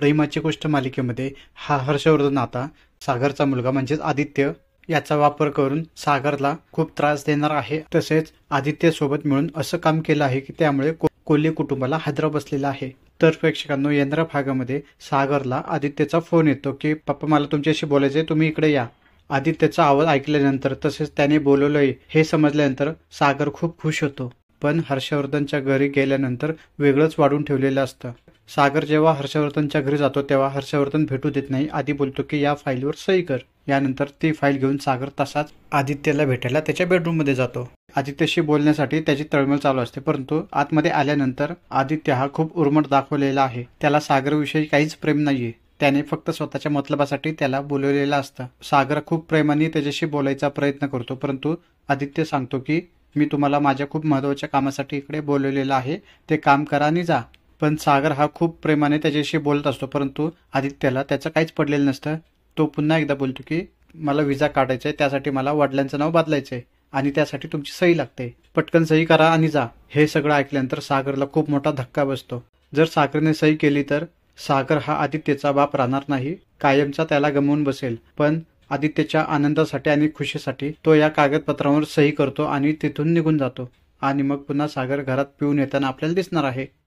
प्रेमाची गोष्ट मालिकेमध्ये हा हर्षवर्धन आता सागरचा मुलगा म्हणजेच आदित्य याचा वापर करून सागरला खूप त्रास देणार आहे. तसेच आदित्य सोबत मिळून असं काम केलं आहे की त्यामुळे कोल्हे कुटुंबाला हादरा बसलेला आहे. तर प्रेक्षकांनो, येणाऱ्या भागामध्ये सागरला आदित्यचा फोन येतो की पप्पा मला तुमच्याशी बोलायचंय, तुम्ही इकडे या. आदित्यचा आवाज ऐकल्यानंतर तसेच त्याने बोलवलंय हे समजल्यानंतर सागर खूप खुश होतो. पण हर्षवर्धनच्या घरी गेल्यानंतर वेगळंच वाढून ठेवलेलं असतं. सागर जेव्हा हर्षवर्धनच्या घरी जातो तेव्हा हर्षवर्धन भेटू देत नाही. आधी बोलतो की या फाईलवर सही कर. यानंतर ती फाईल घेऊन सागर तसाच आदित्यला भेटायला त्याच्या बेडरूम मध्ये जातो. आदित्यशी बोलण्यासाठी त्याची तळमळ चालू असते, परंतु आतमध्ये आल्यानंतर आदित्य हा खूप उर्मट दाखवलेला आहे. त्याला सागरविषयी काहीच प्रेम नाहीये. त्याने फक्त स्वतःच्या मतलबासाठी त्याला बोलवलेलं असतं. सागर खूप प्रेमाने त्याच्याशी बोलायचा प्रयत्न करतो, परंतु आदित्य सांगतो की मी तुम्हाला माझ्या खूप महत्त्वाच्या कामासाठी इकडे बोलवलेलं आहे, ते काम करा आणि जा. पण सागर हा खूप प्रेमाने त्याच्याशी बोलत असतो, परंतु आदित्यला त्याचं काहीच पडलेलं नसतं. तो पुन्हा एकदा बोलतो की मला विजा काढायचा आहे, त्यासाठी मला वडिलांचं नाव बदलायचं आहे आणि त्यासाठी तुमची सही लागते, पटकन सही करा आणि जा. हे सगळं ऐकल्यानंतर सागरला खूप मोठा धक्का बसतो. जर सागरने सही केली तर सागर हा आदित्यचा बाप राहणार नाही, कायमचा त्याला गमावून बसेल. पण आदित्यच्या आनंदासाठी आणि खुशीसाठी तो या कागदपत्रांवर सही करतो आणि तिथून निघून जातो. आणि मग पुन्हा सागर घरात पिऊन येताना आपल्याला दिसणार आहे.